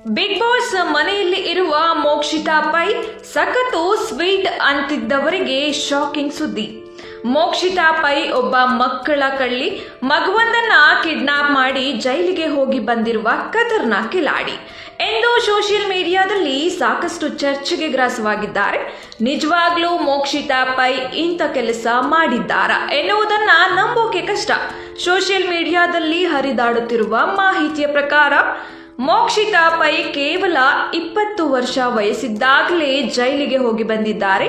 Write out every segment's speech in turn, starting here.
Big boss ಮನೆಯಲ್ಲಿ ಇರುವ Mokshitha pi ಸಖತ್ತು ಸ್ವೀಟ್ ಅಂತಿದ್ದವರಿಗೆ ಶಾಕಿಂಗ್ ಸುದ್ದಿ. ಮೋಕ್ಷಿತಾ ಪೈ ಒಬ್ಬ ಮಕ್ಕಳ ಕಳ್ಳಿ, ಮಗುವೊಂದನ್ನ ಕಿಡ್ನಾಪ್ ಮಾಡಿ ಜೈಲಿಗೆ ಹೋಗಿ ಬಂದಿರುವ ಖತರ್ನಾಕ್ ಕಿಲಾಡಿ ಎಂದು ಸೋಷಿಯಲ್ ಮೀಡಿಯಾದಲ್ಲಿ ಸಾಕಷ್ಟು ಚರ್ಚೆಗೆ ಗ್ರಾಸವಾಗಿದ್ದಾರೆ. ನಿಜವಾಗ್ಲೂ ಮೋಕ್ಷಿತಾ ಪೈ ಇಂಥ ಕೆಲಸ ಮಾಡಿದ್ದಾರಾ ಎನ್ನುವುದನ್ನ ನಂಬೋಕೆ ಕಷ್ಟ. ಸೋಷಿಯಲ್ ಮೀಡಿಯಾದಲ್ಲಿ ಹರಿದಾಡುತ್ತಿರುವ ಮಾಹಿತಿಯ ಪ್ರಕಾರ ಮೋಕ್ಷಿತಾ ಪೈ ಕೇವಲ 20 ವರ್ಷ ವಯಸ್ಸಿದ್ದಾಗಲೇ ಜೈಲಿಗೆ ಹೋಗಿ ಬಂದಿದ್ದಾರೆ.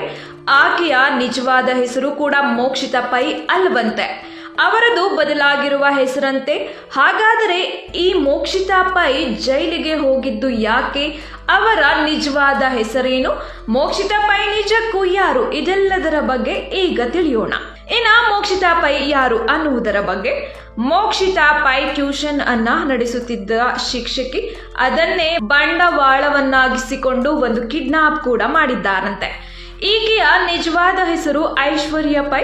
ಆಕೆಯ ನಿಜವಾದ ಹೆಸರು ಕೂಡ ಮೋಕ್ಷಿತಾ ಪೈ ಅಲ್ವಂತೆ, ಅವರದು ಬದಲಾಗಿರುವ ಹೆಸರಂತೆ. ಹಾಗಾದರೆ ಈ ಮೋಕ್ಷಿತಾ ಪೈ ಜೈಲಿಗೆ ಹೋಗಿದ್ದು ಯಾಕೆ? ಅವರ ನಿಜವಾದ ಹೆಸರೇನು? ಮೋಕ್ಷಿತಾ ಪೈ ನಿಜಕ್ಕೂ ಯಾರು? ಇದೆಲ್ಲದರ ಬಗ್ಗೆ ಈಗ ತಿಳಿಯೋಣ. ಮೋಕ್ಷಿತಾ ಪೈ ಯಾರು ಅನ್ನುವುದರ ಬಗ್ಗೆ. ಮೋಕ್ಷಿತಾ ಪೈ ಟ್ಯೂಷನ್ ಅನ್ನ ನಡೆಸುತ್ತಿದ್ದ ಶಿಕ್ಷಕಿ. ಅದನ್ನೇ ಬಂಡವಾಳವನ್ನಾಗಿಸಿಕೊಂಡು ಒಂದು ಕಿಡ್ನಾಪ್ ಕೂಡ ಮಾಡಿದ್ದಾರಂತೆ. ಈಕೆಯ ನಿಜವಾದ ಹೆಸರು ಐಶ್ವರ್ಯ ಪೈ.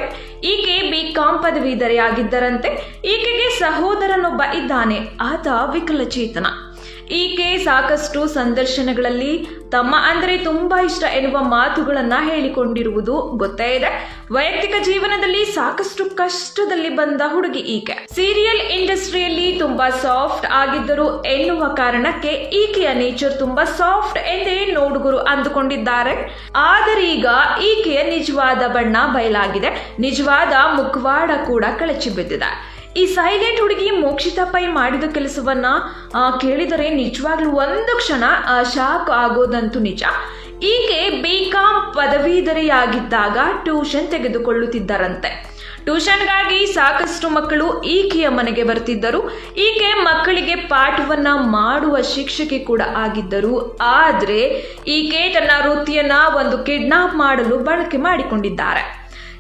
ಈಕೆ BCom ಪದವೀಧರೆಯಾಗಿದ್ದರಂತೆ. ಈಕೆಗೆ ಸಹೋದರನೊಬ್ಬ ಇದ್ದಾನೆ, ಆತ ವಿಕಲಚೇತನ. ಈಕೆ ಸಾಕಷ್ಟು ಸಂದರ್ಶನಗಳಲ್ಲಿ ತಮ್ಮ ಅಂದ್ರೆ ತುಂಬಾ ಇಷ್ಟ ಎನ್ನುವ ಮಾತುಗಳನ್ನ ಹೇಳಿಕೊಂಡಿರುವುದು ಗೊತ್ತೇ ಇದೆ. ವೈಯಕ್ತಿಕ ಜೀವನದಲ್ಲಿ ಸಾಕಷ್ಟು ಕಷ್ಟದಲ್ಲಿ ಬಂದ ಹುಡುಗಿ ಈಕೆ. ಸೀರಿಯಲ್ ಇಂಡಸ್ಟ್ರಿಯಲ್ಲಿ ತುಂಬಾ ಸಾಫ್ಟ್ ಆಗಿದ್ದರು ಎನ್ನುವ ಕಾರಣಕ್ಕೆ ಈಕೆಯ ನೇಚರ್ ತುಂಬಾ ಸಾಫ್ಟ್ ಎಂದೇ ನೋಡುಗರು ಅಂದುಕೊಂಡಿದ್ದಾರೆ. ಆದರೆ ಈಗ ಈಕೆಯ ನಿಜವಾದ ಬಣ್ಣ ಬಯಲಾಗಿದೆ. ನಿಜವಾದ ಮುಖವಾಡ ಕೂಡ ಕಳಚಿ ಬಿದ್ದಿದೆ. ಈ ಸೈಲೆಂಟ್ ಹುಡುಗಿ ಮೋಕ್ಷಿತಾ ಪೈ ಮಾಡಿದ ಕೆಲಸವನ್ನ ಕೇಳಿದರೆ ನಿಜವಾಗ್ಲೂ ಒಂದು ಕ್ಷಣ ಶಾಕ್ ಆಗೋದಂತೂ ನಿಜ. ಈಕೆ BCom ಪದವೀಧರೆಯಾಗಿದ್ದಾಗ ಟ್ಯೂಷನ್ ತೆಗೆದುಕೊಳ್ಳುತ್ತಿದ್ದರಂತೆ. ಟ್ಯೂಷನ್ಗಾಗಿ ಸಾಕಷ್ಟು ಮಕ್ಕಳು ಈಕೆಯ ಮನೆಗೆ ಬರ್ತಿದ್ದರು. ಈಕೆ ಮಕ್ಕಳಿಗೆ ಪಾಠವನ್ನ ಮಾಡುವ ಶಿಕ್ಷಕಿ ಕೂಡ ಆಗಿದ್ದರು. ಆದ್ರೆ ಈಕೆ ತನ್ನ ವೃತ್ತಿಯನ್ನ ಒಂದು ಕಿಡ್ನಾಪ್ ಮಾಡಲು ಬಳಕೆ ಮಾಡಿಕೊಂಡಿದ್ದಾರೆ.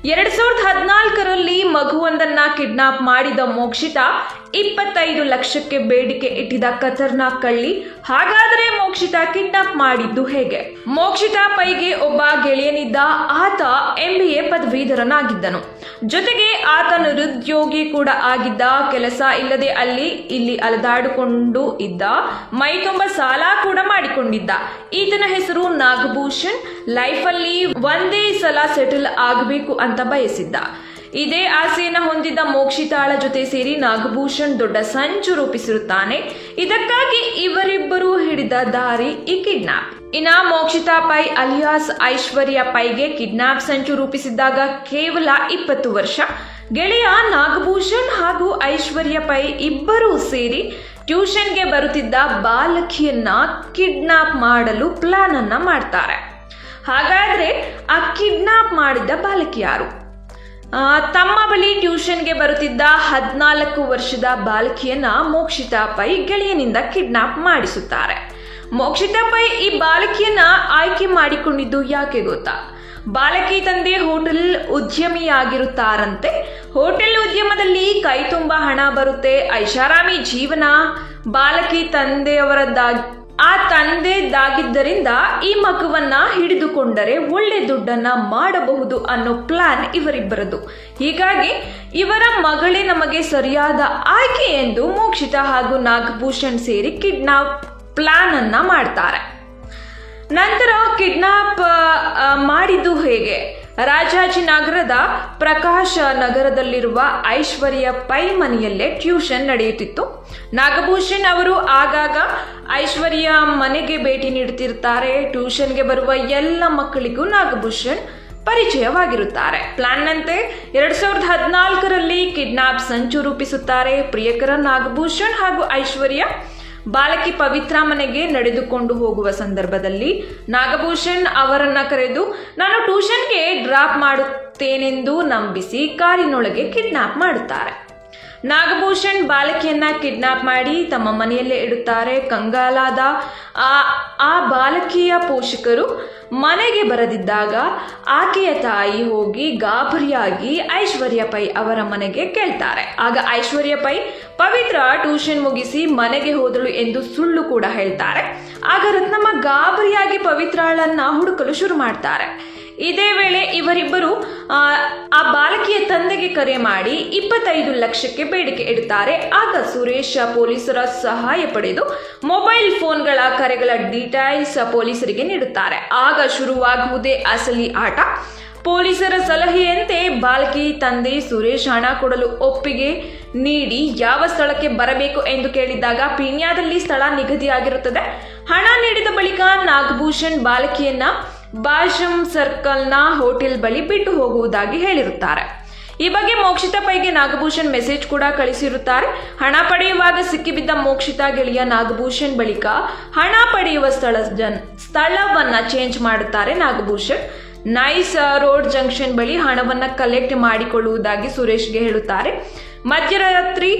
2014ರಲ್ಲಿ ಮಗುವೊಂದನ್ನ ಕಿಡ್ನಾಪ್ ಮಾಡಿದ ಮೋಕ್ಷಿತಾ 25 ಲಕ್ಷಕ್ಕೆ ಬೇಡಿಕೆ ಇಟ್ಟಿದ್ದ ಖತರ್ನಾಕ್ ಕಳ್ಳಿ. ಹಾಗಾದರೆ ಮೋಕ್ಷಿತಾ ಕಿಡ್ನಾಪ್ ಮಾಡಿದ್ದು ಹೇಗೆ? ಮೋಕ್ಷಿತಾ ಪೈಗೆ ಒಬ್ಬ ಗೆಳೆಯನಿದ್ದ. ಆತ MBA ಪದವೀಧರನಾಗಿದ್ದನು. ಜೊತೆಗೆ ಆತ ನಿರುದ್ಯೋಗಿ ಕೂಡ ಆಗಿದ್ದ. ಕೆಲಸ ಇಲ್ಲದೆ ಅಲ್ಲಿ ಇಲ್ಲಿ ಅಲೆದಾಡಿಕೊಂಡು ಇದ್ದ. ಮೈ ತುಂಬ ಸಾಲ ಕೂಡ ಮಾಡಿಕೊಂಡಿದ್ದ. ಈತನ ಹೆಸರು ನಾಗಭೂಷಣ್. ಲೈಫಲ್ಲಿ ಒಂದೇ ಸಲ ಸೆಟಲ್ ಆಗಬೇಕು ಅಂತ ಬಯಸಿದ್ದ. ಇದೇ ಆಸೆಯನ್ನ ಹೊಂದಿದ್ದ ಮೋಕ್ಷಿತಾಳ ಜೊತೆ ಸೇರಿ ನಾಗಭೂಷಣ್ ದೊಡ್ಡ ಸಂಚು ರೂಪಿಸಿರುತ್ತಾನೆ. ಇದಕ್ಕಾಗಿ ಇವರಿಬ್ಬರು ಹಿಡಿದ ದಾರಿ ಈ ಕಿಡ್ನಾಪ್. ಮೋಕ್ಷಿತಾ ಪೈ ಅಲಿಯಾಸ್ ಐಶ್ವರ್ಯ ಪೈಗೆ ಕಿಡ್ನಾಪ್ ಸಂಚು ರೂಪಿಸಿದ್ದಾಗ ಕೇವಲ 20 ವರ್ಷ. ಗೆಳೆಯ ನಾಗಭೂಷಣ್ ಹಾಗೂ ಐಶ್ವರ್ಯ ಪೈ ಇಬ್ಬರೂ ಸೇರಿ ಟ್ಯೂಷನ್ಗೆ ಬರುತ್ತಿದ್ದ ಬಾಲಕಿಯನ್ನ ಕಿಡ್ನಾಪ್ ಮಾಡಲು ಪ್ಲಾನ್ ಅನ್ನ ಮಾಡ್ತಾರೆ. ಹಾಗಾದ್ರೆ ಆ ಕಿಡ್ನಾಪ್ ಮಾಡಿದ್ದ ಬಾಲಕಿ ಯಾರು? ತಮ್ಮ ಬಳಿ ಟ್ಯೂಷನ್ಗೆ ಬರುತ್ತಿದ್ದ 14 ವರ್ಷದ ಬಾಲಕಿಯನ್ನ ಮೋಕ್ಷಿತಾ ಪೈ ಗೆಳೆಯನಿಂದ ಕಿಡ್ನಾಪ್ ಮಾಡಿಸುತ್ತಾರೆ. ಮೋಕ್ಷಿತಾ ಪೈ ಈ ಬಾಲಕಿಯನ್ನ ಆಯ್ಕೆ ಮಾಡಿಕೊಂಡಿದ್ದು ಯಾಕೆ ಗೊತ್ತಾ? ಬಾಲಕಿ ತಂದೆ ಹೋಟೆಲ್ ಉದ್ಯಮಿಯಾಗಿರುತ್ತಾರಂತೆ. ಹೋಟೆಲ್ ಉದ್ಯಮದಲ್ಲಿ ಕೈ ತುಂಬಾ ಹಣ ಬರುತ್ತೆ, ಐಷಾರಾಮಿ ಜೀವನ. ಬಾಲಕಿ ತಂದೆದಾಗಿದ್ದರಿಂದ ಈ ಮಗುವನ್ನ ಹಿಡಿದುಕೊಂಡರೆ ಒಳ್ಳೆ ದುಡ್ಡನ್ನ ಮಾಡಬಹುದು ಅನ್ನೋ ಪ್ಲಾನ್ ಇವರಿಬ್ಬರದು. ಹೀಗಾಗಿ ಇವರ ಮಗಳೇ ನಮಗೆ ಸರಿಯಾದ ಆಯ್ಕೆ ಎಂದು ಮೋಕ್ಷಿತಾ ಹಾಗೂ ನಾಗಭೂಷಣ್ ಸೇರಿ ಕಿಡ್ನಾಪ್ ಪ್ಲಾನ್ ಅನ್ನ ಮಾಡ್ತಾರೆ. ನಂತರ ಕಿಡ್ನಾಪ್ ಮಾಡಿದ್ದು ಹೇಗೆ? ರಾಜಾಜಿನಗರದ ಪ್ರಕಾಶ ನಗರದಲ್ಲಿರುವ ಐಶ್ವರ್ಯ ಪೈ ಮನೆಯಲ್ಲೇ ಟ್ಯೂಷನ್ ನಡೆಯುತ್ತಿತ್ತು. ನಾಗಭೂಷಣ್ ಅವರು ಆಗಾಗ ಐಶ್ವರ್ಯ ಮನೆಗೆ ಭೇಟಿ ನೀಡುತ್ತಿರುತ್ತಾರೆ. ಟ್ಯೂಷನ್ಗೆ ಬರುವ ಎಲ್ಲ ಮಕ್ಕಳಿಗೂ ನಾಗಭೂಷಣ್ ಪರಿಚಯವಾಗಿರುತ್ತಾರೆ. ಪ್ಲಾನ್ನಂತೆ 2014ರಲ್ಲಿ ಕಿಡ್ನಾಪ್ ಸಂಚು ರೂಪಿಸುತ್ತಾರೆ. ಪ್ರಿಯಕರ ನಾಗಭೂಷಣ್ ಹಾಗೂ ಐಶ್ವರ್ಯ ಬಾಲಕಿ ಪವಿತ್ರ ಮನೆಗೆ ನಡೆದುಕೊಂಡು ಹೋಗುವ ಸಂದರ್ಭದಲ್ಲಿ ನಾಗಭೂಷಣ್ ಅವರನ್ನ ಕರೆದು ನಾನು ಟ್ಯೂಷನ್ಗೆ ಡ್ರಾಪ್ ಮಾಡುತ್ತೇನೆಂದು ನಂಬಿಸಿ ಕಾರಿನೊಳಗೆ ಕಿಡ್ನಾಪ್ ಮಾಡುತ್ತಾರೆ. ನಾಗಭೂಷಣ್ ಬಾಲಕಿಯನ್ನ ಕಿಡ್ನಾಪ್ ಮಾಡಿ ತಮ್ಮ ಮನೆಯಲ್ಲೇ ಇಡುತ್ತಾರೆ. ಕಂಗಾಲಾದ ಆ ಬಾಲಕಿಯ ಪೋಷಕರು ಮನೆಗೆ ಬರದಿದ್ದಾಗ ಆಕೆಯ ತಾಯಿ ಹೋಗಿ ಗಾಬರಿಯಾಗಿ ಐಶ್ವರ್ಯ ಪೈ ಅವರ ಮನೆಗೆ ಕೇಳ್ತಾರೆ. ಆಗ ಐಶ್ವರ್ಯ ಪೈ ಪವಿತ್ರ ಟ್ಯೂಷನ್ ಮುಗಿಸಿ ಮನೆಗೆ ಹೋದಳು ಎಂದು ಸುಳ್ಳು ಕೂಡ ಹೇಳ್ತಾರೆ. ಆಗ ರತ್ನಮ್ಮ ಗಾಬರಿಯಾಗಿ ಪವಿತ್ರಾಳನ್ನ ಹುಡುಕಲು ಶುರು ಮಾಡ್ತಾರೆ. ಇದೇ ವೇಳೆ ಇವರಿಬ್ಬರು ಆ ಬಾಲಕಿಯ ತಂದೆಗೆ ಕರೆ ಮಾಡಿ 25 ಲಕ್ಷಕ್ಕೆ ಬೇಡಿಕೆ ಇಡುತ್ತಾರೆ. ಆಗ ಸುರೇಶ್ ಪೊಲೀಸರ ಸಹಾಯ ಪಡೆದು ಮೊಬೈಲ್ ಫೋನ್ಗಳ ಕರೆಗಳ ಡೀಟೇಲ್ಸ್ ಪೊಲೀಸರಿಗೆ ನೀಡುತ್ತಾರೆ. ಆಗ ಶುರುವಾಗುವುದೇ ಅಸಲಿ ಆಟ. ಪೊಲೀಸರ ಸಲಹೆಯಂತೆ ಬಾಲಕಿ ತಂದೆ ಸುರೇಶ್ ಹಣ ಕೊಡಲು ಒಪ್ಪಿಗೆ ನೀಡಿ ಯಾವ ಸ್ಥಳಕ್ಕೆ ಬರಬೇಕು ಎಂದು ಕೇಳಿದಾಗ ಪೀಣ್ಯದಲ್ಲಿ ಸ್ಥಳ ನಿಗದಿಯಾಗಿರುತ್ತದೆ. ಹಣ ನೀಡಿದ ಬಳಿಕ ನಾಗಭೂಷಣ್ ಬಾಲಕಿಯನ್ನ ಬಾಷಂ ಸರ್ಕಲ್ನ ಹೋಟೆಲ್ ಬಳಿ ಬಿಟ್ಟು ಹೋಗುವುದಾಗಿ ಹೇಳಿರುತ್ತಾರೆ. ಈ ಬಗ್ಗೆ ಮೋಕ್ಷಿತಾ ಪೈಗೆ ನಾಗಭೂಷಣ್ ಮೆಸೇಜ್ ಕೂಡ ಕಳಿಸಿರುತ್ತಾರೆ. ಹಣ ಪಡೆಯುವಾಗ ಸಿಕ್ಕಿಬಿದ್ದ ಮೋಕ್ಷಿತಾ ಗೆಳೆಯ ನಾಗಭೂಷಣ್ ಬಳಿಕ ಹಣ ಪಡೆಯುವ ಸ್ಥಳವನ್ನ ಚೇಂಜ್ ಮಾಡುತ್ತಾರೆ. ನಾಗಭೂಷಣ್ ನೈಸ್ ರೋಡ್ ಜಂಕ್ಷನ್ ಬಳಿ ಹಣವನ್ನ ಕಲೆಕ್ಟ್ ಮಾಡಿಕೊಳ್ಳುವುದಾಗಿ ಸುರೇಶ್ಗೆ ಹೇಳುತ್ತಾರೆ. ಮಧ್ಯರಾತ್ರಿ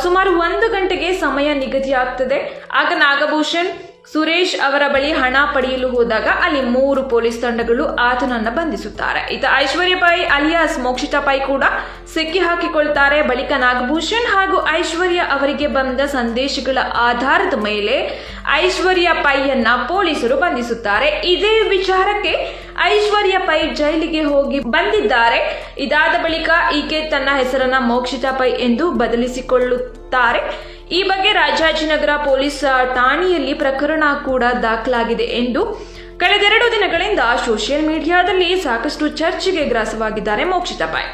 ಸುಮಾರು 1 ಗಂಟೆಗೆ ಸಮಯ ನಿಗದಿಯಾಗ್ತದೆ. ಆಗ ನಾಗಭೂಷಣ್ ಸುರೇಶ್ ಅವರ ಬಳಿ ಹಣ ಪಡೆಯಲು ಹೋದಾಗ ಅಲ್ಲಿ 3 ಪೊಲೀಸ್ ತಂಡಗಳು ಆತನನ್ನ ಬಂಧಿಸುತ್ತಾರೆ. ಇತ ಐಶ್ವರ್ಯ ಪೈ ಅಲಿಯಾಸ್ ಮೋಕ್ಷಿತಾ ಪೈ ಕೂಡ ಸಿಕ್ಕಿ ಹಾಕಿಕೊಳ್ತಾರೆ. ಬಳಿಕ ನಾಗಭೂಷಣ್ ಹಾಗೂ ಐಶ್ವರ್ಯ ಅವರಿಗೆ ಬಂದ ಸಂದೇಶಗಳ ಆಧಾರದ ಮೇಲೆ ಐಶ್ವರ್ಯ ಪೈಯನ್ನ ಪೊಲೀಸರು ಬಂಧಿಸುತ್ತಾರೆ. ಇದೇ ವಿಚಾರಕ್ಕೆ ಐಶ್ವರ್ಯ ಪೈ ಜೈಲಿಗೆ ಹೋಗಿ ಬಂದಿದ್ದಾರೆ. ಇದಾದ ಬಳಿಕ ಈಕೆ ತನ್ನ ಹೆಸರನ್ನ ಮೋಕ್ಷಿತಾ ಪೈ ಎಂದು ಬದಲಿಸಿಕೊಳ್ಳುತ್ತಾರೆ. ಈ ಬಗ್ಗೆ ರಾಜಾಜಿನಗರ ಪೊಲೀಸ್ ಠಾಣೆಯಲ್ಲಿ ಪ್ರಕರಣ ಕೂಡ ದಾಖಲಾಗಿದೆ ಎಂದು ಕಳೆದ 2 ದಿನಗಳಿಂದ ಸೋಷಿಯಲ್ ಮೀಡಿಯಾದಲ್ಲಿ ಸಾಕಷ್ಟು ಚರ್ಚೆಗೆ ಗ್ರಾಸವಾಗಿದ್ದಾರೆ ಮೋಕ್ಷಿತಾ ಪೈ.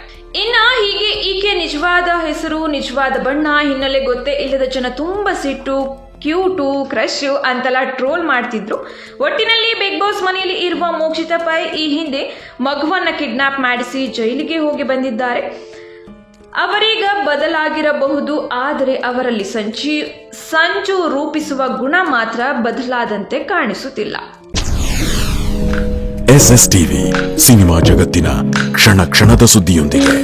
ಇನ್ನ ಹೀಗೆ ಈಕೆ ನಿಜವಾದ ಹೆಸರು, ನಿಜವಾದ ಬಣ್ಣ, ಹಿನ್ನೆಲೆ ಗೊತ್ತೇ ಇಲ್ಲದ ಜನ ತುಂಬಾ ಸಿಟ್ಟು, ಕ್ಯೂಟು, ಕ್ರಶ್ ಅಂತೆಲ್ಲ ಟ್ರೋಲ್ ಮಾಡ್ತಿದ್ರು. ಒಟ್ಟಿನಲ್ಲಿ ಬಿಗ್ ಬಾಸ್ ಮನೆಯಲ್ಲಿ ಇರುವ ಮೋಕ್ಷಿತಾ ಪೈ ಈ ಹಿಂದೆ ಮಗುವನ್ನ ಕಿಡ್ನಾಪ್ ಮಾಡಿಸಿ ಜೈಲಿಗೆ ಹೋಗಿ ಬಂದಿದ್ದಾರೆ. ಅವರೀಗ ಬದಲಾಗಿರಬಹುದು, ಆದರೆ ಅವರಲ್ಲಿ ಸಂಚು ರೂಪಿಸುವ ಗುಣ ಮಾತ್ರ ಬದಲಾದಂತೆ ಕಾಣಿಸುತ್ತಿಲ್ಲ. SS ಟಿವಿ ಸಿನಿಮಾ ಜಗತ್ತಿನ ಕ್ಷಣ ಕ್ಷಣದ ಸುದ್ದಿಯೊಂದಿಗೆ.